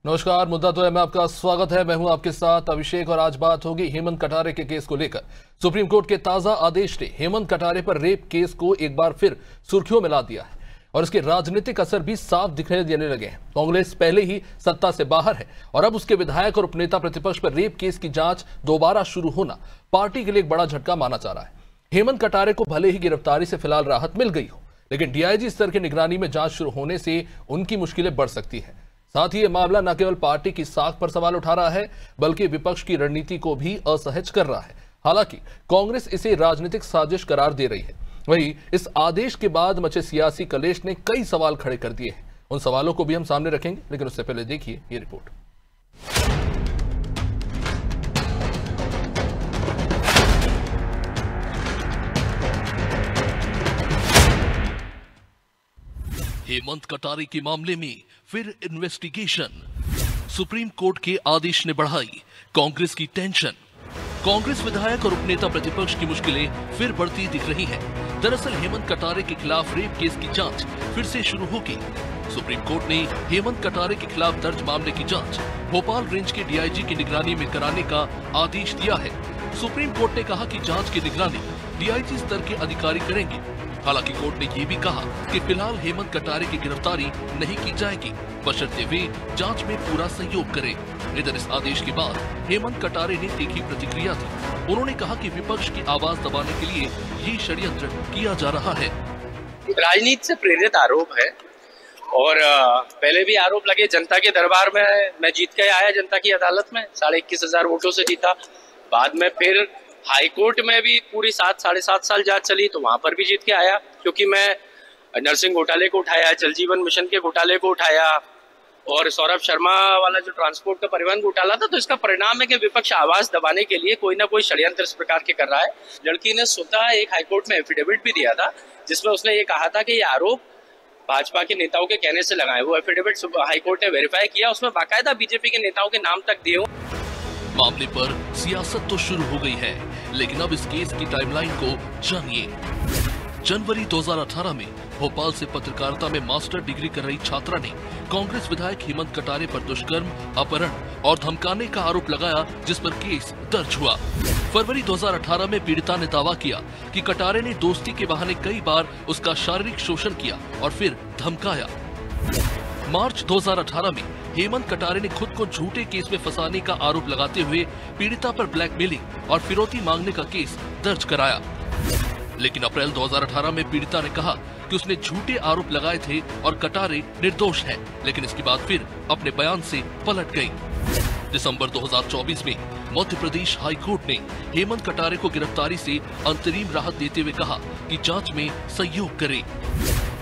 नमस्कार, मुद्दा तो है में आपका स्वागत है। मैं हूं आपके साथ अभिषेक और आज बात होगी हेमंत कटारे के केस को लेकर। सुप्रीम कोर्ट के ताजा आदेश ने हेमंत कटारे पर रेप केस को एक बार फिर सुर्खियों में ला दिया है और इसके राजनीतिक असर भी साफ दिखने देने लगे हैं। कांग्रेस पहले ही सत्ता से बाहर है और अब उसके विधायक और उपनेता प्रतिपक्ष पर रेप केस की जांच दोबारा शुरू होना पार्टी के लिए एक बड़ा झटका माना जा रहा है। हेमंत कटारे को भले ही गिरफ्तारी से फिलहाल राहत मिल गई हो, लेकिन डीआईजी स्तर की निगरानी में जांच शुरू होने से उनकी मुश्किलें बढ़ सकती हैं। साथ ही यह मामला न केवल पार्टी की साख पर सवाल उठा रहा है, बल्कि विपक्ष की रणनीति को भी असहज कर रहा है। हालांकि कांग्रेस इसे राजनीतिक साजिश करार दे रही है। वहीं इस आदेश के बाद मचे सियासी कलेश ने कई सवाल खड़े कर दिए हैं। उन सवालों को भी हम सामने रखेंगे, लेकिन उससे पहले देखिए ये रिपोर्ट। हेमंत कटारे के मामले में फिर इन्वेस्टिगेशन। सुप्रीम कोर्ट के आदेश ने बढ़ाई कांग्रेस की टेंशन। कांग्रेस विधायक और उपनेता प्रतिपक्ष की मुश्किलें फिर बढ़ती दिख रही हैं। दरअसल हेमंत कटारे के खिलाफ रेप केस की जांच फिर से शुरू होगी। सुप्रीम कोर्ट ने हेमंत कटारे के खिलाफ दर्ज मामले की जांच भोपाल रेंज के डीआईजी की निगरानी में कराने का आदेश दिया है। सुप्रीम कोर्ट ने कहा कि जांच की निगरानी डीआईजी स्तर के अधिकारी करेंगे। हालांकि कोर्ट ने यह भी कहा कि फिलहाल हेमंत कटारे की गिरफ्तारी नहीं की जाएगी, बशर्ते वे जांच में पूरा सहयोग करें। इधर इस आदेश के बाद हेमंत कटारे ने तीखी प्रतिक्रिया दी। उन्होंने कहा कि विपक्ष की आवाज दबाने के लिए ये षड्यंत्र किया जा रहा है। राजनीति से प्रेरित आरोप है और पहले भी आरोप लगे। जनता के दरबार में मैं जीत के आया, जनता की अदालत में 21,500 वोटों से जीता। बाद में फिर हाई कोर्ट में भी पूरी 7-7.5 साल जांच चली, तो वहां पर भी जीत के आया, क्योंकि मैं नर्सिंग घोटाले को उठाया, जल जीवन मिशन के घोटाले को उठाया और सौरभ शर्मा वाला जो ट्रांसपोर्ट का परिवहन घोटाला था। तो इसका परिणाम है कि विपक्ष आवाज दबाने के लिए कोई ना कोई षड्यंत्र इस प्रकार के कर रहा है। लड़की ने स्वतः एक हाईकोर्ट में एफिडेविट भी दिया था, जिसमें उसने ये कहा था कि ये आरोप भाजपा के नेताओं के कहने से लगाए। वो एफिडेविट हाईकोर्ट ने वेरीफाई किया, उसमें बाकायदा बीजेपी के नेताओं के नाम तक दिए। मामले पर सियासत तो शुरू हो गई है, लेकिन अब इस केस की टाइमलाइन को जानिए। जनवरी 2018 में भोपाल से पत्रकारिता में मास्टर डिग्री कर रही छात्रा ने कांग्रेस विधायक हेमंत कटारे पर दुष्कर्म, अपहरण और धमकाने का आरोप लगाया, जिस पर केस दर्ज हुआ। फरवरी 2018 में पीड़िता ने दावा किया कि कटारे ने दोस्ती के बहाने कई बार उसका शारीरिक शोषण किया और फिर धमकाया। मार्च 2018 में हेमंत कटारे ने खुद को झूठे केस में फंसाने का आरोप लगाते हुए पीड़िता पर ब्लैकमेलिंग और फिरौती मांगने का केस दर्ज कराया। लेकिन अप्रैल 2018 में पीड़िता ने कहा कि उसने झूठे आरोप लगाए थे और कटारे निर्दोष है, लेकिन इसके बाद फिर अपने बयान से पलट गई। दिसंबर 2024 में मध्य प्रदेश हाई कोर्ट ने हेमंत कटारे को गिरफ्तारी से अंतरिम राहत देते हुए कहा कि जांच में सहयोग करे।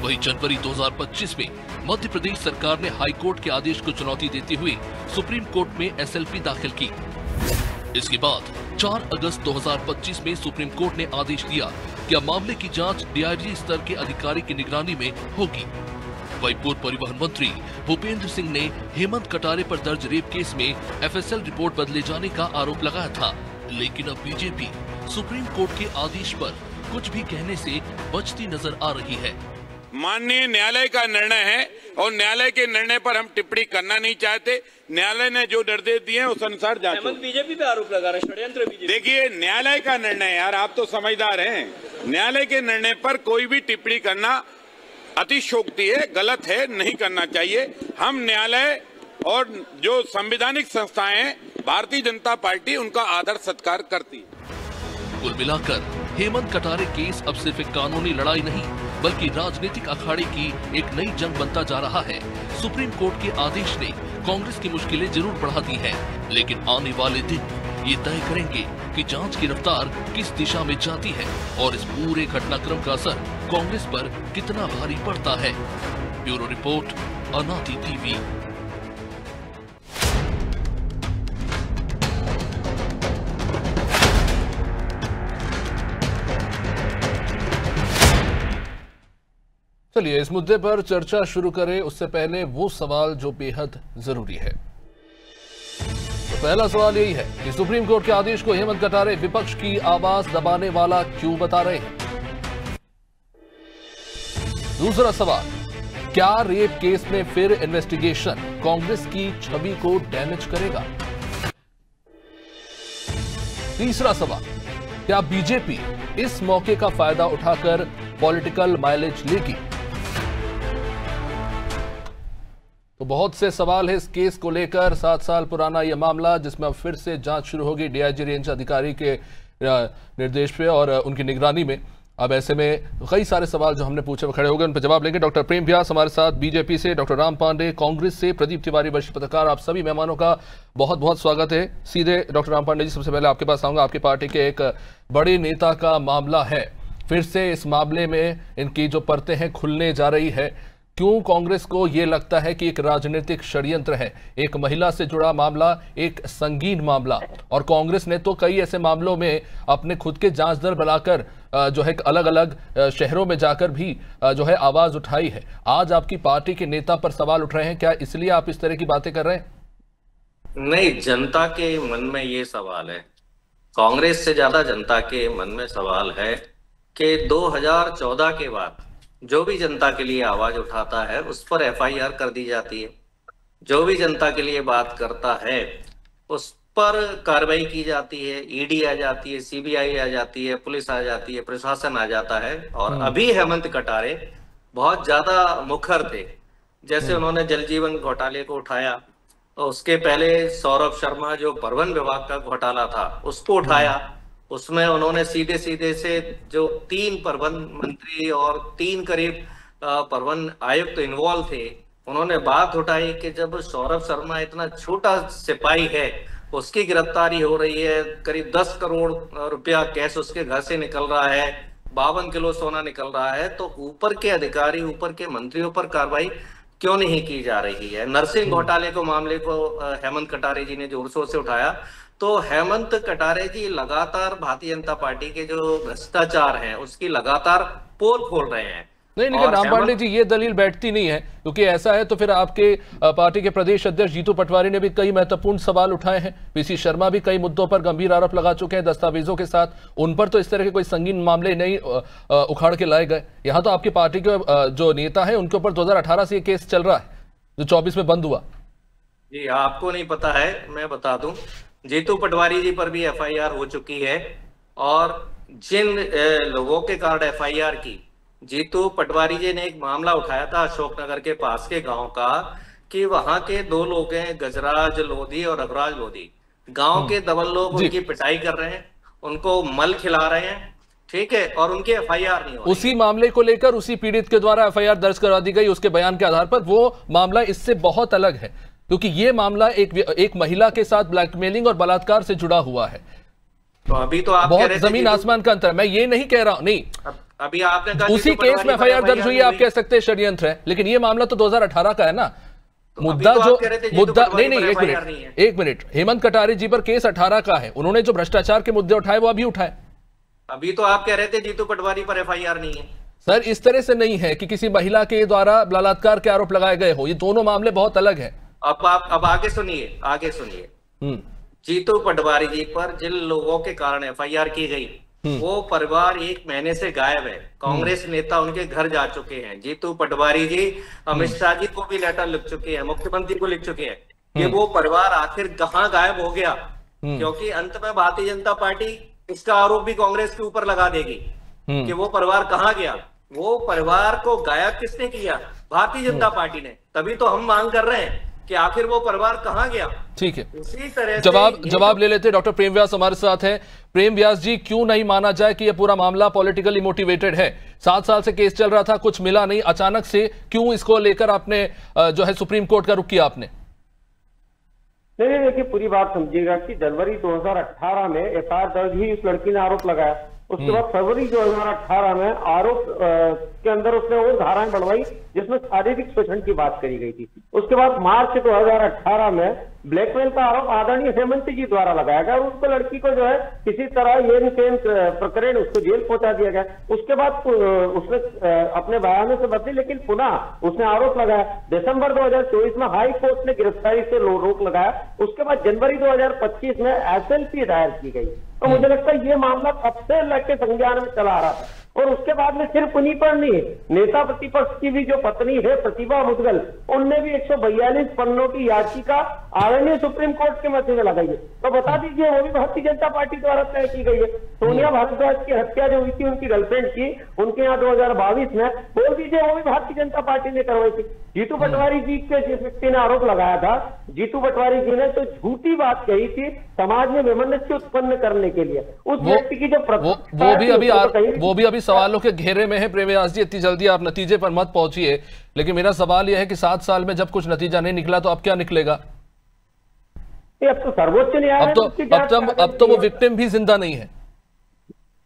वहीं जनवरी 2025 में मध्य प्रदेश सरकार ने हाई कोर्ट के आदेश को चुनौती देते हुए सुप्रीम कोर्ट में एसएलपी दाखिल की। इसके बाद 4 अगस्त 2025 में सुप्रीम कोर्ट ने आदेश दिया कि अब मामले की जांच डीआईजी स्तर के अधिकारी की निगरानी में होगी। वहीं पूर्व परिवहन मंत्री भूपेंद्र सिंह ने हेमंत कटारे पर दर्ज रेप केस में एफएसएल रिपोर्ट बदले जाने का आरोप लगाया था, लेकिन अब बीजेपी सुप्रीम कोर्ट के आदेश पर कुछ भी कहने से बचती नजर आ रही है। माननीय न्यायालय का निर्णय है और न्यायालय के निर्णय पर हम टिप्पणी करना नहीं चाहते। न्यायालय ने जो निर्देश दिए हैं उस अनुसार जांच होगी। बीजेपी पे आरोप लगा रहे षड्यंत्र बीजेपी। देखिए, न्यायालय का निर्णय, यार आप तो समझदार हैं, न्यायालय के निर्णय पर कोई भी टिप्पणी करना अतिशयोक्ति है, गलत है, नहीं करना चाहिए। हम न्यायालय और जो संवैधानिक संस्थाएं हैं, भारतीय जनता पार्टी उनका आदर सत्कार करती है। कुल मिलाकर हेमंत कटारे केस अब सिर्फ एक कानूनी लड़ाई नहीं, बल्कि राजनीतिक अखाड़े की एक नई जंग बनता जा रहा है। सुप्रीम कोर्ट के आदेश ने कांग्रेस की मुश्किलें जरूर बढ़ा दी हैं, लेकिन आने वाले दिन ये तय करेंगे कि जांच की रफ्तार किस दिशा में जाती है और इस पूरे घटनाक्रम का असर कांग्रेस पर कितना भारी पड़ता है। ब्यूरो रिपोर्ट, अनादि टीवी। चलिए इस मुद्दे पर चर्चा शुरू करें, उससे पहले वो सवाल जो बेहद जरूरी है। तो पहला सवाल यही है कि सुप्रीम कोर्ट के आदेश को हेमंत कटारे विपक्ष की आवाज दबाने वाला क्यों बता रहे हैं। दूसरा सवाल, क्या रेप केस में फिर इन्वेस्टिगेशन? कांग्रेस की छवि को डैमेज करेगा? तीसरा सवाल, क्या बीजेपी इस मौके का फायदा उठाकर पॉलिटिकल माइलेज लेगी? तो बहुत से सवाल है इस केस को लेकर। 7 साल पुराना यह मामला जिसमें अब फिर से जांच शुरू होगी डीआईजी रेंज अधिकारी के निर्देश पे और उनकी निगरानी में। अब ऐसे में कई सारे सवाल जो हमने पूछे वो खड़े हो गए, उन पर जवाब लेंगे। डॉक्टर प्रेम व्यास हमारे साथ बीजेपी से, डॉक्टर राम पांडे कांग्रेस से, प्रदीप तिवारी वरिष्ठ पत्रकार, आप सभी मेहमानों का बहुत बहुत स्वागत है। सीधे डॉक्टर राम पांडे जी, सबसे पहले आपके पास आऊंगा। आपकी पार्टी के एक बड़े नेता का मामला है, फिर से इस मामले में इनकी जो परतें हैं खुलने जा रही है। क्यों कांग्रेस को यह लगता है कि एक राजनीतिक षड्यंत्र है? एक महिला से जुड़ा मामला, एक संगीन मामला, और कांग्रेस ने तो कई ऐसे मामलों में अपने खुद के जांच दल बनाकर जो है अलग अलग शहरों में जाकर भी जो है आवाज उठाई है। आज आपकी पार्टी के नेता पर सवाल उठ रहे हैं, क्या इसलिए आप इस तरह की बातें कर रहे हैं? नहीं, जनता के मन में ये सवाल है, कांग्रेस से ज्यादा जनता के मन में सवाल है कि 2014 के बाद जो भी जनता के लिए आवाज उठाता है उस पर एफआईआर कर दी जाती है। जो भी जनता के लिए बात करता है उस पर कार्रवाई की जाती है, ईडी आ जाती है, सीबीआई आ जाती है, पुलिस आ जाती है, प्रशासन आ जाता है। और अभी हेमंत कटारे बहुत ज्यादा मुखर थे, जैसे उन्होंने जल जीवन घोटाले को उठाया, और उसके पहले सौरभ शर्मा जो परिवहन विभाग का घोटाला था उसको उठाया। उसमें उन्होंने सीधे सीधे से जो 3 परिवहन मंत्री और 3 करीब परिवहन आयुक्त इन्वॉल्व थे, उन्होंने बात उठाई कि जब सौरभ शर्मा इतना छोटा सिपाही है, उसकी गिरफ्तारी हो रही है, करीब 10 करोड़ रुपया कैश उसके घर से निकल रहा है, 52 किलो सोना निकल रहा है, तो ऊपर के अधिकारी, ऊपर के मंत्रियों पर कार्रवाई क्यों नहीं की जा रही है? नरसिंह घोटाले को मामले को हेमंत कटारे जी ने जोर शोर से उठाया, तो हेमंत कटारे जी लगातार भारतीय जनता पार्टी के जो भ्रष्टाचार हैं उसकी लगातार पोल खोल रहे हैं। नहीं, लेकिन राम पांडे जी ये दलील बैठती नहीं है, क्योंकि ऐसा है तो फिर आपके पार्टी के प्रदेश अध्यक्ष जीतू पटवारी ने भी कई महत्वपूर्ण सवाल उठाए हैं। पीसी शर्मा भी कई मुद्दों पर गंभीर आरोप लगा चुके हैं दस्तावेजों के साथ, उन पर तो इस तरह के कोई संगीन मामले नहीं उखाड़ के लाए गए। यहाँ तो आपकी पार्टी के जो नेता है उनके ऊपर 2018 से ये केस चल रहा है जो 24 में बंद हुआ। जी, आपको नहीं पता है, मैं बता दूं, जीतू पटवारी जी पर भी एफआईआर हो चुकी है, और जिन लोगों के कारण एफआईआर की, जीतू पटवारी जी ने एक मामला उठाया था अशोकनगर के पास के गांव का, कि वहां के 2 लोग हैं, गजराज लोधी और रघुराज लोधी, गांव के दबल लोग उनकी पिटाई कर रहे हैं, उनको मल खिला रहे हैं, ठीक है, और उनकी एफआईआर नहीं हो रही। उसी मामले को लेकर उसी पीड़ित के द्वारा एफआईआर दर्ज करवा दी गई उसके बयान के आधार पर। वो मामला इससे बहुत अलग है, क्योंकि ये मामला एक महिला के साथ ब्लैकमेलिंग और बलात्कार से जुड़ा हुआ है। तो अभी तो आप बहुत जमीन आसमान का अंतर है। मैं ये नहीं कह रहा हूं, नहीं, अभी आपने कहा उसी केस में एफआईआर दर्ज हुई है, आप कह सकते हैं षड्यंत्र है, लेकिन ये मामला तो 2018 का है ना। मुद्दा जो मुद्दा नहीं, एक मिनट, हेमंत कटारे जी पर केस 18 का है, उन्होंने जो भ्रष्टाचार के मुद्दे उठाए वो अभी उठाए। अभी तो आप कह रहे थे जीतू पटवारी पर एफआईआर नहीं है। सर, इस तरह से नहीं है कि किसी महिला के द्वारा बलात्कार के आरोप लगाए गए हो, ये दोनों मामले बहुत अलग है। अब आगे सुनिए, जीतू पटवारी जी पर जिन लोगों के कारण एफआईआर की गई, वो परिवार 1 महीने से गायब है। कांग्रेस नेता उनके घर जा चुके हैं। जीतू पटवारी जी अमित शाह जी को भी लेटर लिख चुके हैं, मुख्यमंत्री को लिख चुके हैं कि वो परिवार आखिर कहाँ गायब हो गया, क्योंकि अंत में भारतीय जनता पार्टी इसका आरोप भी कांग्रेस के ऊपर लगा देगी कि वो परिवार कहाँ गया। वो परिवार को गायब किसने किया? भारतीय जनता पार्टी ने। तभी तो हम मांग कर रहे हैं कि आखिर वो परिवार कहाँ गया। ठीक है, उसी तरह जवाब ले लेते। डॉक्टर प्रेम व्यास हमारे साथ हैं। प्रेम व्यास जी, क्यों नहीं माना जाए कि यह पूरा मामला पॉलिटिकली मोटिवेटेड है? 7 साल से केस चल रहा था, कुछ मिला नहीं, अचानक से क्यों इसको लेकर आपने जो है सुप्रीम कोर्ट का रुख किया आपने? नहीं, देखिए पूरी बात समझिएगा कि जनवरी 2018 में एफआईआर दर्ज हुई, उस लड़की ने आरोप लगाया। उसके बाद फरवरी 2018 में आरोप के अंदर उसने वो धाराएं बढ़वाई जिसमें शारीरिक शोषण की बात करी गई थी। उसके बाद मार्च 2018 में ब्लैकमेल का आरोप आदरणीय हेमंत जी द्वारा लगाया गया और उसको लड़की को जो है किसी तरह ये प्रकरण उसको जेल पहुंचा दिया गया। उसके बाद उसने अपने बयानों से बदली, लेकिन पुनः उसने आरोप लगाया। दिसंबर 2024 में हाई कोर्ट ने गिरफ्तारी से रोक लगाया। उसके बाद जनवरी 2025 में एसएलपी दायर की गई। तो मुझे लगता है ये मामला कब से लेके संज्ञान में चला आ रहा था और उसके बाद में सिर्फ उन्हीं पर नहीं, नेता प्रतिपक्ष की भी जो पत्नी है प्रतिभा मुदगल, उनने भी 142 पन्नों की याचिका आदरणीय सुप्रीम कोर्ट के मध्य में लगाई है। तो बता दीजिए, वो भी भारतीय जनता पार्टी द्वारा तय की गई है। सोनिया भारद्वाज की हत्या जो हुई थी उनकी गर्लफ्रेंड की, उनके यहाँ 2022 में, बोल दीजिए वो भी भारतीय जनता पार्टी ने करवाई थी। जीतू पटवारी जी के जिस व्यक्ति ने आरोप लगाया था, जीतू पटवारी जी ने तो झूठी बात कही थी समाज में वैमनस्य उत्पन्न करने के लिए। उस व्यक्ति की जो वो भी अभी सवालों के घेरे में है। प्रेम व्यास जी, इतनी जल्दी आप नतीजे पर मत पहुंचिए, लेकिन मेरा सवाल यह है कि 7 साल में जब कुछ नतीजा नहीं निकला तो अब क्या निकलेगा? अब तो सर्वोच्च न्यायालय अब तो वो विक्टिम भी जिंदा नहीं है।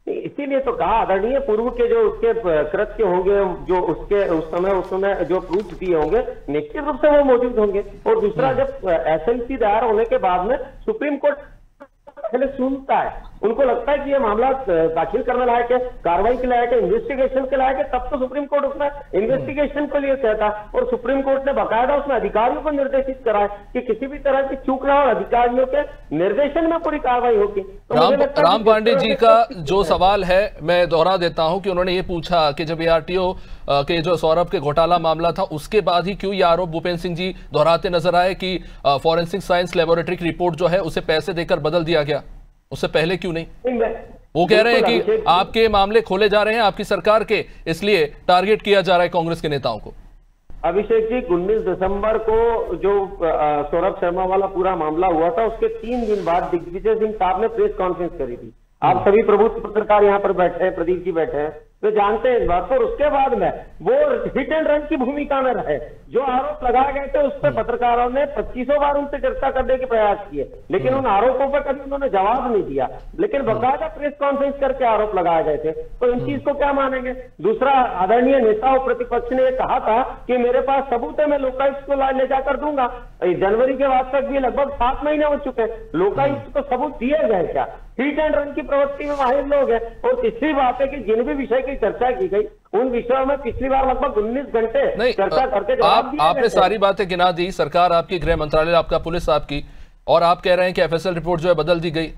इसीलिए तो कहा आदरणीय, पूर्व के जो उसके कृत्य होंगे, जो उसके उस समय जो प्रूफ दिए होंगे, निश्चित रूप से वो मौजूद होंगे। और दूसरा, जब एसएलसी दायर होने के बाद में सुप्रीम कोर्ट पहले सुनता है, उनको लगता है कि ये मामला दाखिल करने लायक है, कार्रवाई के लायक है, इन्वेस्टिगेशन के लायक है, तब तो सुप्रीम कोर्ट उसमें इन्वेस्टिगेशन के लिए कहता है। और सुप्रीम कोर्ट ने बाकायदा उसमें अधिकारियों को निर्देशित करा है कि किसी भी तरह की चूक ना हो, अधिकारियों के निर्देशन में पूरी कार्रवाई होगी। तो राम पांडे जी का जो सवाल है मैं दोहरा देता हूं कि उन्होंने ये पूछा कि जब ARTO के जो सौरभ के घोटाला मामला था, उसके बाद ही क्यों ये आरोप भूपेंद्र सिंह जी दोहराते नजर आए कि फॉरेंसिक साइंस लेबोरेटरी की रिपोर्ट जो है उसे पैसे देकर बदल दिया गया, उससे पहले क्यों नहीं? वो कह रहे हैं कि आपके मामले खोले जा रहे हैं आपकी सरकार के, इसलिए टारगेट किया जा रहा है कांग्रेस के नेताओं को। अभिषेक जी, 19 दिसंबर को जो सौरभ शर्मा वाला पूरा मामला हुआ था, उसके 3 दिन बाद दिग्विजय सिंह साहब ने प्रेस कॉन्फ्रेंस करी थी। आप सभी प्रबुद्ध पत्रकार यहाँ पर बैठे हैं, प्रदीप जी बैठे हैं, तो जानते हैं इस बात को। और उसके बाद में वो हिट एंड रन की भूमिका में रहे। जो आरोप लगाए गए थे उस पर पत्रकारों ने 2500 बार उनसे चर्चा करने के प्रयास किए, लेकिन उन आरोपों पर कभी उन्होंने जवाब नहीं दिया। लेकिन बाकायदा प्रेस कॉन्फ्रेंस करके आरोप लगाए गए थे, तो इन चीज को क्या मानेंगे? दूसरा, आदरणीय नेता और प्रतिपक्ष ने कहा था कि मेरे पास सबूत है, मैं लोकायुक्त को ले जाकर दूंगा। जनवरी के बाद तक भी लगभग 7 महीने हो चुके, लोकायुक्त को सबूत दिए गए क्या? हिट एंड रन की प्रवृत्ति में माहिर लोग हैं। और तीसरी बात है कि जिन भी विषय की चर्चा की गई उन विषयों में पिछली बार लगभग 19 घंटे चर्चा करके आपने सारी बातें गिना दी, सरकार आपकी, गृह मंत्रालय आपका, पुलिस आपकी, और आप कह रहे हैं कि FSL रिपोर्ट जो है बदल दी गई।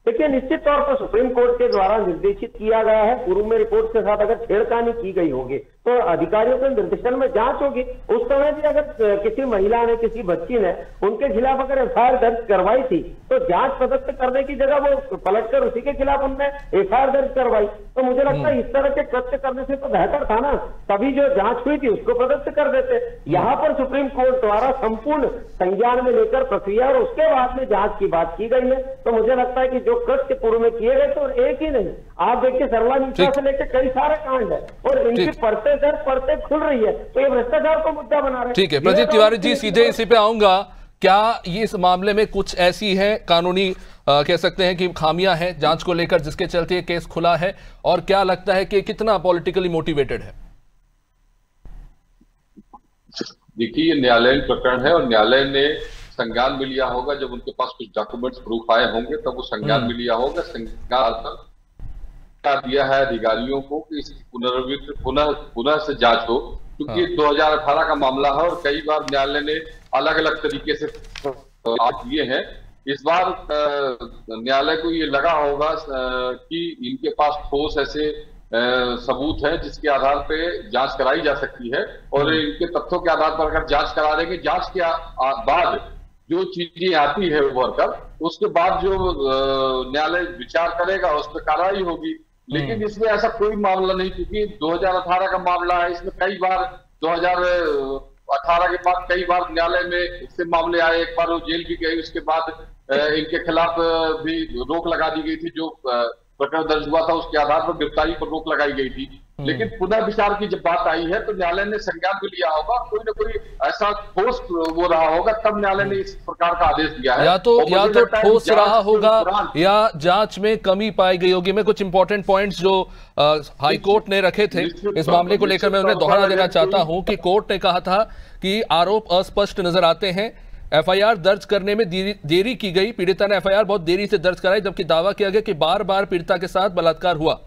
देखिए, निश्चित तौर पर सुप्रीम कोर्ट के द्वारा निर्देशित किया गया है। पूर्व में रिपोर्ट के साथ अगर छेड़खानी की गई होगी तो अधिकारियों के निर्देशन में जांच होगी। उस समय भी अगर किसी महिला ने, किसी बच्ची ने उनके खिलाफ अगर FIR दर्ज करवाई थी तो जांच पदस्थ करने की जगह वो पलटकर उसी के खिलाफ उनने FIR दर्ज करवाई। तो मुझे लगता है इस तरह के कृत्य करने से तो बेहतर था ना, तभी जो जांच हुई थी उसको पदस्थ कर देते। यहाँ पर सुप्रीम कोर्ट द्वारा संपूर्ण संज्ञान में लेकर प्रक्रिया और उसके बाद में जांच की बात की गई है। तो मुझे लगता है कि जो कृत्य पूर्व में किए गए तो एक ही नहीं, आप देखिए सरला नीचा से लेकर कई सारे कांड है और इनकी परतें खुल रही है, तो ये भ्रष्टाचार को मुद्दा बना रहे हैं। ठीक है प्रदीप तिवारी जी, सीधे इसी पे आऊंगा। क्या ये इस मामले में कुछ ऐसी है कानूनी कह सकते हैं कि खामियां हैं जांच को लेकर जिसके चलते ये केस खुला है, और क्या लगता है कि कितना पॉलिटिकली मोटिवेटेड है? देखिए, ये न्यायालयीन प्रकरण है और न्यायालय ने संज्ञान में लिया होगा। जब उनके पास कुछ डॉक्यूमेंट्स प्रूफ आए होंगे तब वो संज्ञान में लिया होगा। संज्ञान दिया है अधिकारियों को कि इसकी पुनः से जांच हो, क्योंकि 2018 का मामला है और कई बार न्यायालय ने अलग अलग तरीके से दिए हैं। इस बार न्यायालय को ये लगा होगा कि इनके पास ठोस ऐसे सबूत है जिसके आधार पे जांच कराई जा सकती है, और इनके तथ्यों के आधार पर अगर जांच करा देंगे, जांच के बाद जो चीजें आती है उभर कर, उसके बाद जो न्यायालय विचार करेगा उस पर कार्रवाई होगी। लेकिन इसमें ऐसा कोई मामला नहीं, क्योंकि 2018 का मामला है। इसमें कई बार 2018 के बाद कई बार न्यायालय में इससे मामले आए। एक बार वो जेल भी गए, उसके बाद इनके खिलाफ भी रोक लगा दी गई थी। जो प्रकरण दर्ज हुआ था उसके आधार पर गिरफ्तारी पर रोक लगाई गई थी। लेकिन पुनः विचार की जब बात आई है तो न्यायालय ने संज्ञान भी लिया होगा, कोई ना कोई ऐसा ठोस वो रहा होगा, तब न्यायालय ने इस प्रकार का आदेश दिया है। या तो ठोस रहा होगा या जांच में कमी पाई गई होगी। मैं कुछ इंपॉर्टेंट पॉइंट्स जो हाई कोर्ट ने रखे थे इस मामले को लेकर मैं उन्हें दोहरा देना चाहता हूं कि कोर्ट ने कहा था कि आरोप अस्पष्ट नजर आते हैं, FIR दर्ज करने में देरी की गई, पीड़िता ने FIR बहुत देरी से दर्ज कराई, जबकि दावा किया गया कि बार बार पीड़िता के साथ बलात्कार हुआ।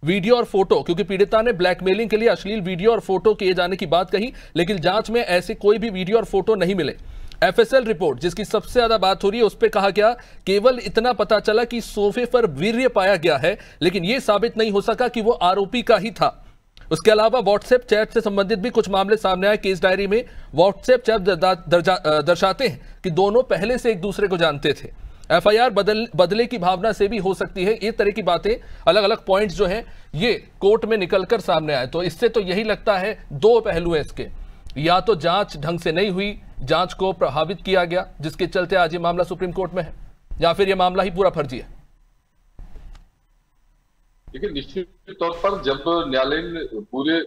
वीडियो और फोटो, क्योंकि पीड़िता ने ब्लैकमेलिंग के लिए अश्लील वीडियो और फोटो किए जाने की बात कही, लेकिन जांच में ऐसे कोई भी वीडियो और फोटो नहीं मिले। एफएसएल रिपोर्ट जिसकी सबसे ज्यादा बात हो रही है, उस पर कहा गया केवल इतना पता चला कि सोफे पर वीर्य पाया गया है, लेकिन यह साबित नहीं हो सका कि वो आरोपी का ही था। उसके अलावा व्हाट्सएप चैट से संबंधित भी कुछ मामले सामने आए। केस डायरी में व्हाट्सएप चैट दर्शाते हैं कि दोनों पहले से एक दूसरे को जानते थे। एफआईआर बदले की भावना से भी हो सकती है। ये तरह की बातें, अलग अलग पॉइंट्स जो हैं, ये कोर्ट में निकलकर सामने आए। तो इससे तो यही लगता है दो पहलू हैं इसके, या तो जांच ढंग से नहीं हुई, जांच को प्रभावित किया गया जिसके चलते आज ये मामला सुप्रीम कोर्ट में है, या फिर ये मामला ही पूरा फर्जी है। देखिए, निश्चित तौर पर जब न्यायालय ने पूरे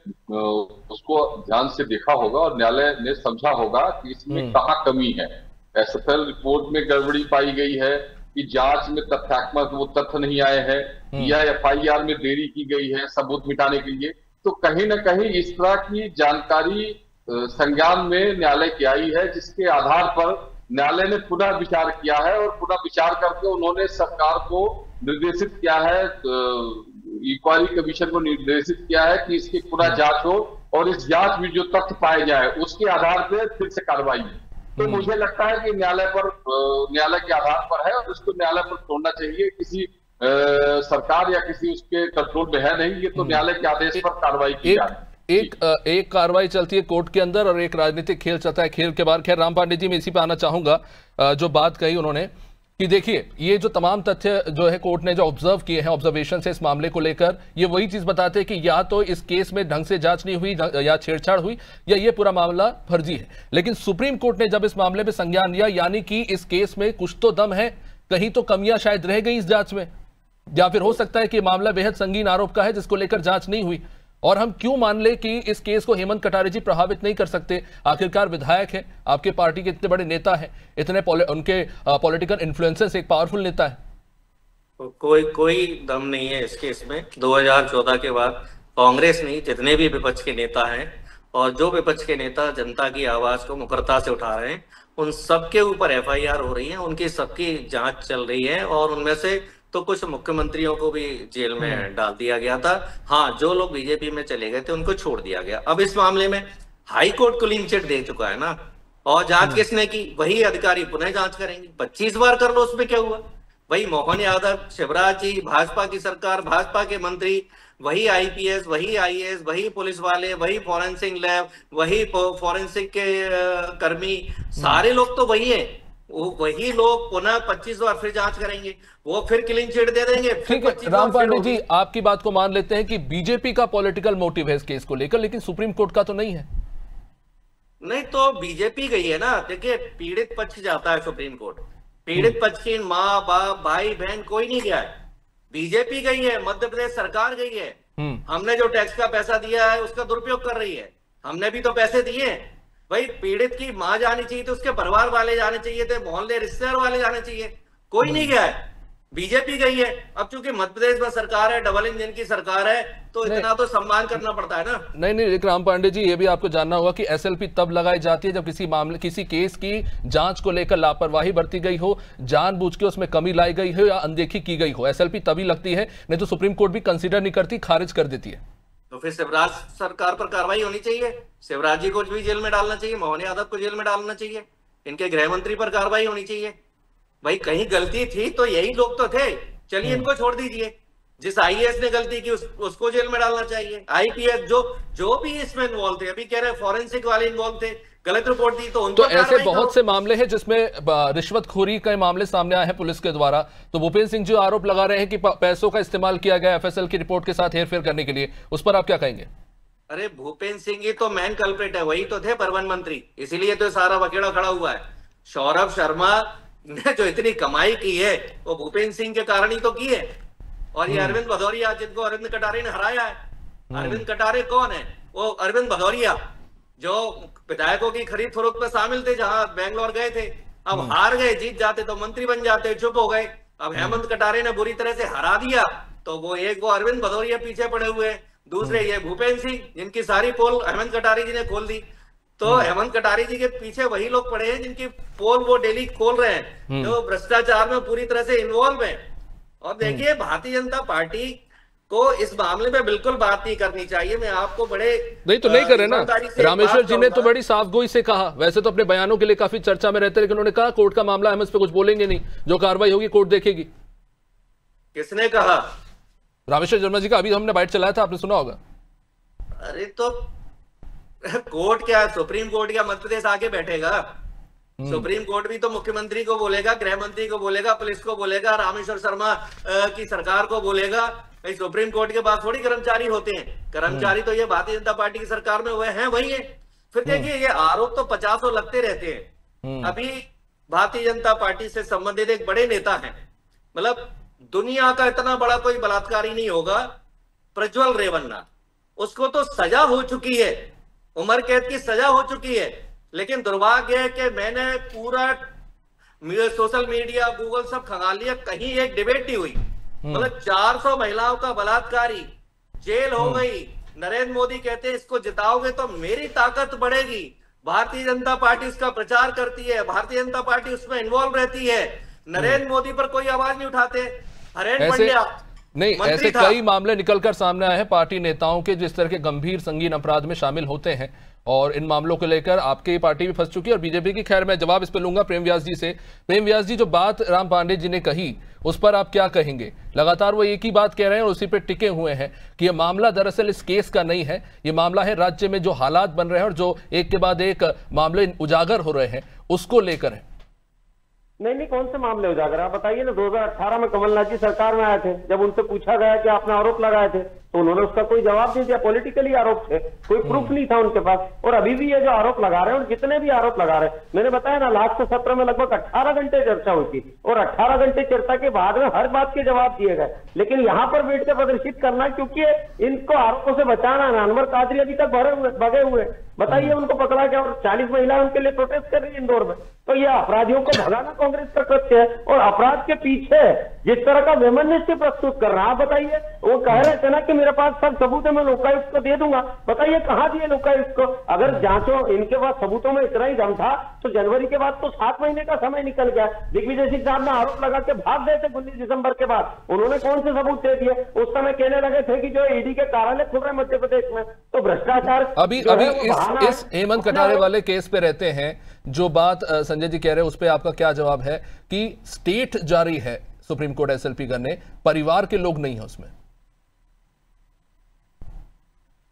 उसको ध्यान से देखा होगा और न्यायालय ने समझा होगा कि इसमें कहाँ कमी है। एफएसएल रिपोर्ट में गड़बड़ी पाई गई है कि जांच में तथ्यात्मक वो तथ्य नहीं आए हैं, या एफआईआर में देरी की गई है सबूत मिटाने के लिए, तो कहीं ना कहीं इस तरह की जानकारी संज्ञान में न्यायालय की आई है, जिसके आधार पर न्यायालय ने पुनः विचार किया है और पुनः विचार करके उन्होंने सरकार को निर्देशित किया है, इंक्वायरी कमीशन को निर्देशित किया है कि इसकी पुनः जांच हो और इस जांच में जो तथ्य पाए जाए उसके आधार पर फिर से कार्रवाई हो। तो मुझे लगता है कि न्यायालय के आधार पर है और इसको न्यायालय पर छोड़ना चाहिए। किसी सरकार या किसी उसके कंट्रोल में है नहीं, ये तो न्यायालय के आदेश पर कार्रवाई की जा रही है। एक कार्रवाई चलती है कोर्ट के अंदर और एक राजनीतिक खेल चलता है खेल के बाहर। खैर, राम पांडे जी, मैं इसी पे आना चाहूंगा। जो बात कही उन्होंने कि देखिए, ये जो तमाम तथ्य जो है कोर्ट ने जो ऑब्जर्व किए हैं, ऑब्जर्वेशन से इस मामले को लेकर, ये वही चीज बताते हैं कि या तो इस केस में ढंग से जांच नहीं हुई, या छेड़छाड़ हुई, या ये पूरा मामला फर्जी है। लेकिन सुप्रीम कोर्ट ने जब इस मामले में संज्ञान लिया, यानी कि इस केस में कुछ तो दम है, कहीं तो कमियां शायद रह गई इस जांच में, या फिर हो सकता है कि मामला बेहद संगीन आरोप का है जिसको लेकर जांच नहीं हुई। और हम क्यों मान ले कि इस केस को हेमंत कटारे जी प्रभावित नहीं कर सकते? आखिरकार विधायक है, आपके पार्टी के इतने बड़े नेता हैं, इतने उनके पॉलिटिकल इन्फ्लुएंसेस, एक पावरफुल नेता है। तो कोई दम नहीं है इस केस में। 2014 के बाद कांग्रेस नहीं, जितने भी विपक्ष के नेता हैं और जो विपक्ष के नेता जनता की आवाज को मुखरता से उठा रहे हैं, उन सबके ऊपर एफआईआर हो रही है, उनकी सबकी जांच चल रही है और उनमें से तो कुछ मुख्यमंत्रियों को भी जेल में डाल दिया गया था। हाँ, जो लोग बीजेपी में चले गए थे उनको छोड़ दिया गया। अब इस मामले में हाई कोर्ट क्लीन चिट दे चुका है ना, और जांच किसने की? वही अधिकारी पुनः जांच करेंगे। 25 बार कर लो, उसमें क्या हुआ? वही मोहन यादव, शिवराज जी, भाजपा की सरकार, भाजपा के मंत्री, वही आईपीएस, वही आईएएस, वही पुलिस वाले, वही फॉरेंसिक लैब, वही फॉरेंसिक के कर्मी, सारे लोग तो वही है। वही लोग पुनः 25 बार फिर जांच करेंगे, वो फिर क्लीन चिट दे देंगे। ठीक है राम पांडे जी, आपकी बात को मान लेते हैं कि बीजेपी का पॉलिटिकल मोटिव है इस केस को लेकर, लेकिन सुप्रीम कोर्ट का तो नहीं है। नहीं तो बीजेपी गई है ना। देखिए, पीड़ित पक्ष जाता है सुप्रीम कोर्ट, पीड़ित पक्ष की माँ बाप भाई बहन कोई नहीं गया है, बीजेपी गई है, मध्य प्रदेश सरकार गई है। हमने जो टैक्स का पैसा दिया है उसका दुरुपयोग कर रही है, हमने भी तो पैसे दिए हैं। भाई, पीड़ित की मां जानी चाहिए तो उसके परिवार वाले जाने चाहिए थे, मोहल्ले रिश्तेदार वाले जाने चाहिए, कोई नहीं गया है, बीजेपी गई है। अब चूंकि मध्य प्रदेश में सरकार है, डबल इंजन की सरकार है, तो इतना तो सम्मान करना पड़ता है ना। नहीं, राम पांडे जी, ये भी आपको जानना होगा कि एसएलपी तब लगाई जाती है जब किसी केस की जांच को लेकर लापरवाही बरती गई हो, जानबूझ के उसमें कमी लाई गई हो या अनदेखी की गई हो। एसएलपी तभी लगती है, नहीं तो सुप्रीम कोर्ट भी कंसिडर नहीं करती, खारिज कर देती है। तो फिर शिवराज सरकार पर कार्रवाई होनी चाहिए, शिवराज जी को भी जेल में डालना चाहिए, मोहन यादव को जेल में डालना चाहिए, इनके गृह मंत्री पर कार्रवाई होनी चाहिए। भाई, कहीं गलती थी तो यही लोग तो थे, चलिए इनको छोड़ दीजिए। जिस आईएएस ने गलती की उसको जेल में डालना चाहिए। आईपीएस जो भी इसमें इन्वॉल्व थे, अभी कह रहे फॉरेंसिक वाले इन्वॉल्व थे, गलत रिपोर्ट दी, तो उनको ऐसे बहुत से मामले हैं जिसमें रिश्वतखोरी के मामले सामने आए हैं पुलिस के द्वारा। तो भूपेंद्र सिंह जी आरोप लगा रहे हैं कि पैसों का इस्तेमाल किया गया एफएसएल की रिपोर्ट के साथ हेरफेर करने के लिए, उस पर आप क्या कहेंगे? अरे, भूपेंद्र सिंह ही तो मैन कल्प्रिट है, वही तो थे परिवहन मंत्री, इसीलिए तो सारा बकेड़ा खड़ा हुआ है। सौरभ शर्मा ने जो इतनी कमाई की है वो भूपेंद्र सिंह के कारण ही तो की है। और ये अरविंद भदौरिया, जिनको अरविंद कटारे ने हराया है, अरविंद कटारे कौन है? वो अरविंद भदौरिया जो विधायकों की खरीद फरोख्त में शामिल थे, जहां बेंगलोर गए थे। अब हार गए, जीत जाते तो मंत्री बन जाते, चुप हो गए। अब हेमंत कटारे ने बुरी तरह से हरा दिया, तो वो अरविंद भदौरिया पीछे पड़े हुए हैं, दूसरे ये भूपेंद्र सिंह, जिनकी सारी पोल हेमंत कटारे जी ने खोल दी। तो हेमंत कटारे जी के पीछे वही लोग पड़े हैं जिनकी पोल वो डेली खोल रहे हैं, जो भ्रष्टाचार में पूरी तरह से इन्वॉल्व है। और देखिए, भारतीय जनता पार्टी तो इस मामले में बिल्कुल बात नहीं करनी चाहिए। मैं आपको बड़े नहीं तो नहीं कर रहे ना। रामेश्वर जी ने तो बड़ी साफगोई से कहा, वैसे तो अपने बयानों के लिए काफी चर्चा में रहते हैं, लेकिन उन्होंने कहा कोर्ट का मामला है, हम इस पे कुछ बोलेंगे नहीं, जो कार्रवाई होगी कोर्ट देखेगी। किसने कहा? रामेश्वर शर्मा जी का अभी हमने बाइट चलाया था, आपने सुना होगा। अरे तो कोर्ट क्या, सुप्रीम कोर्ट क्या मध्य प्रदेश आके बैठेगा? सुप्रीम कोर्ट भी तो मुख्यमंत्री को बोलेगा, गृह मंत्री को बोलेगा, पुलिस को बोलेगा, रामेश्वर शर्मा की सरकार को बोलेगा। भाई सुप्रीम कोर्ट के पास थोड़ी कर्मचारी होते हैं, कर्मचारी तो ये भारतीय जनता पार्टी की सरकार में हुए हैं वही है। फिर देखिए ये आरोप तो 50 लगते रहते हैं। अभी भारतीय जनता पार्टी से संबंधित एक बड़े नेता हैं, मतलब दुनिया का इतना बड़ा कोई बलात्कारी नहीं होगा, प्रज्वल रेवन्ना, उसको तो सजा हो चुकी है, उम्र कैद की सजा हो चुकी है। लेकिन दुर्भाग्य है कि मैंने पूरा सोशल मीडिया, गूगल सब खंगाल लिया, कहीं एक डिबेट नहीं हुई। मतलब 400 महिलाओं का बलात्कारी जेल हो गई। नरेंद्र मोदी कहते हैं इसको जिताओगे तो मेरी ताकत बढ़ेगी। भारतीय जनता पार्टी उसका प्रचार करती है, भारतीय जनता पार्टी उसमें इन्वॉल्व रहती है। नरेंद्र मोदी पर कोई आवाज नहीं उठाते। हरेन पंड्या नहीं, ऐसे कई मामले निकलकर सामने आए हैं पार्टी नेताओं के जिस तरह के गंभीर संगीन अपराध में शामिल होते हैं, और इन मामलों को लेकर आपकी पार्टी भी फंस चुकी है और बीजेपी की। खैर मैं जवाब इस पर लूंगा प्रेम व्यास जी से। प्रेम व्यास जी, जो बात राम पांडे जी ने कही उस पर आप क्या कहेंगे? लगातार वो एक ही बात कह रहे हैं और उसी पर टिके हुए हैं कि ये मामला दरअसल इस केस का नहीं है, ये मामला है राज्य में जो हालात बन रहे हैं और जो एक के बाद एक मामले उजागर हो रहे हैं उसको लेकर है। नहीं, कौन से मामले उजागर? आप बताइए ना। 2018 में कमलनाथ जी सरकार में आए थे, जब उनसे पूछा गया कि आपने आरोप लगाए थे तो उन्होंने उसका कोई जवाब नहीं दिया। पॉलिटिकली आरोप थे, कोई प्रूफ नहीं था उनके पास। और अभी भी ये जो आरोप लगा रहे हैं और जितने भी आरोप लगा रहे हैं, मैंने बताया ना लास्ट सत्र में लगभग 18 घंटे चर्चा हुई थी और 18 घंटे चर्चा के बाद में हर बात के जवाब दिए गए। लेकिन यहाँ पर बैठ के प्रदर्शित करना, क्योंकि इनको आरोपों से बचाना है। अनवर कादरी अभी तक भगे हुए, बताइए उनको पकड़ा गया और 40 महिलाएं उनके लिए प्रोटेस्ट कर रही है इंदौर में। तो ये अपराधियों को भगाना कांग्रेस का कृत्य है। और अपराध के पीछे जिस तरह का वैमनस्य प्रस्तुत कर रहा है, आप बताइए। वो कह रहे थे ना कि मेरे पास सब सबूत है, मैं लोकायुक्त को दे दूंगा। बताइए कहां दिए लोकायुक्त को? अगर जांचो इनके पास सबूतों में इतना ही दम था तो जनवरी के बाद तो 7 महीने का समय निकल गया। दिग्विजय सिंह साहब ने आरोप लगा के भाग गए थे 19 दिसंबर के बाद। उन्होंने कौन से सबूत दे दिए? उस समय कहने लगे थे कि जो ईडी के कार्यालय खुल रहे हैं मध्य प्रदेश में, तो भ्रष्टाचार अभी इस हेमंत कटारे वाले केस पे रहते हैं। जो बात संजय जी कह रहे हैं उस पर आपका क्या जवाब है कि स्टेट जारी है सुप्रीम कोर्ट एसएलपी करने, परिवार के लोग नहीं है उसमें?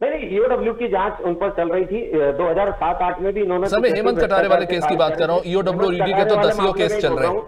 नहीं, ईओडब्ल्यू की जांच उन पर चल रही थी 2007-8 में भी इन्होंने। सर मैं हेमंत कटारे वाले केस की बात कर रहा हूँ, ईओडब्ल्यू और ईडी के तो 10 केस चल रहे हैं।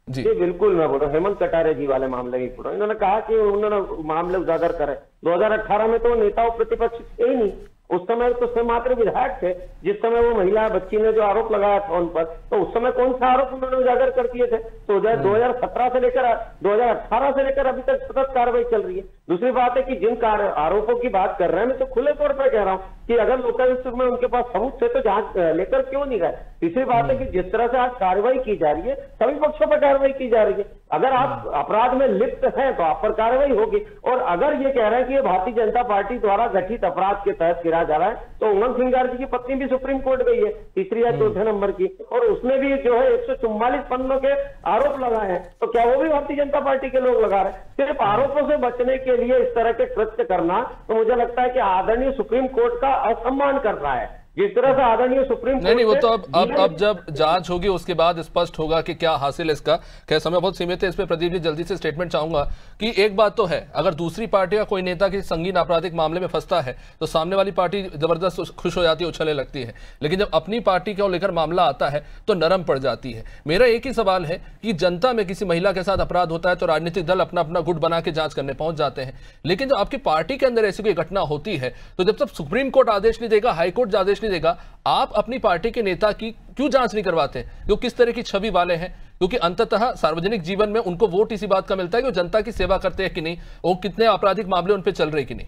जी बिल्कुल मैं बोल रहा हूँ हेमंत कटारे जी वाले मामले की पूरा। इन्होंने कहा कि उन्होंने मामले उजागर करे। 2018 में तो नेताओं प्रतिपक्ष थे ही नहीं, उस समय तो मात्र विधायक थे। जिस समय वो महिला बच्ची ने जो आरोप लगाया था उन पर, तो उस समय कौन सा आरोप उन्होंने उजागर कर दिए थे? तो 2017 से लेकर 2018 से लेकर अभी तक सतत कार्रवाई चल रही है। दूसरी बात है कि जिन आरोपों की बात कर रहे हैं, मैं तो खुले तौर पर कह रहा हूँ कि अगर लोकायुक्त में उनके पास सबूत थे तो जांच लेकर क्यों नहीं गए? तीसरी बात है कि जिस तरह से आज कार्रवाई की जा रही है, सभी पक्षों पर कार्रवाई की जा रही है। अगर आप अपराध में लिप्त हैं तो आप पर कार्रवाई होगी। और अगर ये कह रहे हैं कि ये भारतीय जनता पार्टी द्वारा गठित अपराध के तहत गिरा जा रहा है, तो उमंग सिंगार जी की पत्नी भी सुप्रीम कोर्ट गई है, तीसरी या चौथे नंबर की, और उसने भी जो है 144 पन्नों के आरोप लगाए हैं। तो क्या वो भी भारतीय जनता पार्टी के लोग लगा रहे हैं? सिर्फ आरोपों से बचने के लिए इस तरह के कृत्य करना, तो मुझे लगता है कि आदरणीय सुप्रीम कोर्ट का असम्मान कर रहा है। जिस तरह से आदरणीय सुप्रीम कोर्ट नहीं वो तो अब जब जांच होगी उसके बाद स्पष्ट होगा कि क्या हासिल है इसका। खैर समय बहुत सीमित है, इस पे प्रदीप जी जल्दी से स्टेटमेंट चाहूंगा कि एक बात तो है, अगर दूसरी पार्टी का कोई नेता किसी संगीन आपराधिक मामले में फंसता है तो सामने वाली पार्टी जबरदस्त खुश हो जाती है, उछलने लगती है, लेकिन जब अपनी पार्टी को लेकर मामला आता है तो नरम पड़ जाती है। मेरा एक ही सवाल है कि जनता में किसी महिला के साथ अपराध होता है तो राजनीतिक दल अपना अपना गुट बना के जांच करने पहुंच जाते हैं, लेकिन जब आपकी पार्टी के अंदर ऐसी कोई घटना होती है तो जब तक सुप्रीम कोर्ट आदेश नहीं देगा, हाईकोर्ट आदेश नहीं देगा, आप अपनी पार्टी के नेता की क्यों जांच नहीं करवाते? वो किस तरह की छवि वाले हैं? क्योंकि अंततः सार्वजनिक जीवन में उनको वोट इसी बात का मिलता है कि वो जनता की सेवा करते हैं कि नहीं, वो कितने आपराधिक मामले उन पे चल रहे कि नहीं।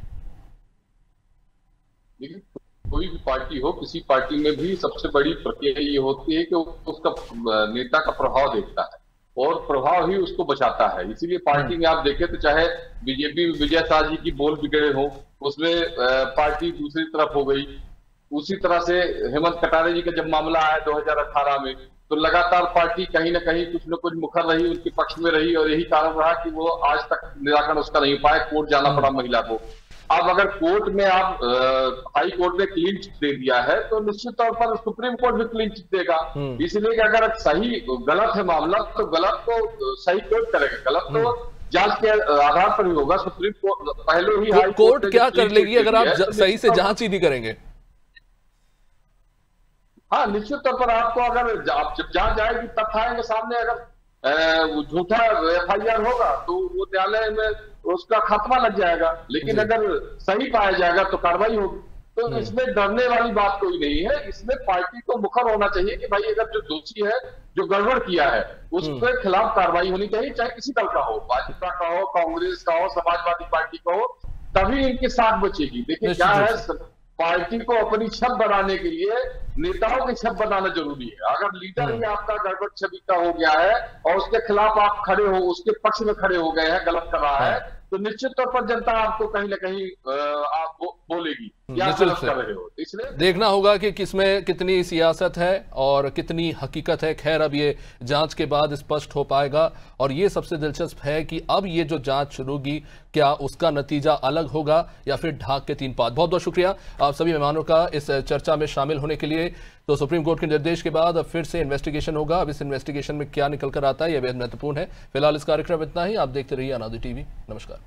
देखिए कोई भी पार्टी हो, किसी पार्टी में भी सबसे बड़ी प्रक्रिया ये होती है कि उसका नेता का प्रभाव देखता है और प्रभाव ही उसको बचाता है। इसीलिए पार्टी में आप देखें तो चाहे बीजेपी में विजय शाह जी की बोल बिगड़े हो, उसमें पार्टी दूसरी तरफ हो गई। उसी तरह से हेमंत कटारे जी का जब मामला आया 2018 में, तो लगातार पार्टी कहीं ना कहीं कुछ न कुछ मुखर रही, उनके पक्ष में रही, और यही कारण रहा कि वो आज तक निराकरण उसका नहीं पाए, कोर्ट जाना पड़ा महिला को। अब अगर कोर्ट में आप हाई कोर्ट ने क्लीन चिट दे दिया है तो निश्चित तौर पर सुप्रीम कोर्ट भी क्लीन चिट देगा। इसलिए कि अगर सही गलत है मामला तो गलत को सही कोर्ट करेगा, गलत तो जांच के आधार पर ही होगा। सुप्रीम कोर्ट पहले ही हाई कोर्ट क्या कर लेगी अगर आप सही से जांच ही नहीं करेंगे? हाँ, निश्चित तौर पर आपको अगर जब जांच जाएगी तथ्य आएंगे सामने, अगर झूठा FIR होगा तो वो न्यायालय में उसका खात्मा लग जाएगा, लेकिन अगर सही पाया जाएगा तो कार्रवाई होगी। तो इसमें डरने वाली बात कोई नहीं है। इसमें पार्टी को मुखर होना चाहिए कि भाई अगर जो दोषी है, जो गड़बड़ किया है, उसके खिलाफ कार्रवाई होनी चाहिए, चाहे किसी दल का हो, भाजपा का हो, कांग्रेस का हो, समाजवादी पार्टी का हो, तभी इनकी साख बचेगी। देखिए क्या है, पार्टी को अपनी छब बनाने के लिए नेताओं की छब बनाना जरूरी है। अगर लीडर ही आपका गड़बड़ छवि का हो गया है और उसके खिलाफ आप खड़े हो, उसके पक्ष में खड़े हो गए हैं, गलत कर रहा है, तो निश्चित तौर पर जनता आपको कहीं ना कहीं आप बोलेगी क्या गलत कर रहे हो। इसलिए देखना होगा कि किसमें कितनी सियासत है और कितनी हकीकत है। खैर अब ये जांच के बाद स्पष्ट हो पाएगा, और ये सबसे दिलचस्प है कि अब ये जो जांच शुरू होगी क्या उसका नतीजा अलग होगा या फिर ढाक के 3 पात। बहुत बहुत शुक्रिया आप सभी मेहमानों का इस चर्चा में शामिल होने के लिए। तो सुप्रीम कोर्ट के निर्देश के बाद अब फिर से इन्वेस्टिगेशन होगा। अब इस इन्वेस्टिगेशन में क्या निकल कर आता है यह बेहद महत्वपूर्ण है। फिलहाल इस कार्यक्रम में इतना ही। आप देखते रहिए अनादि टीवी। नमस्कार।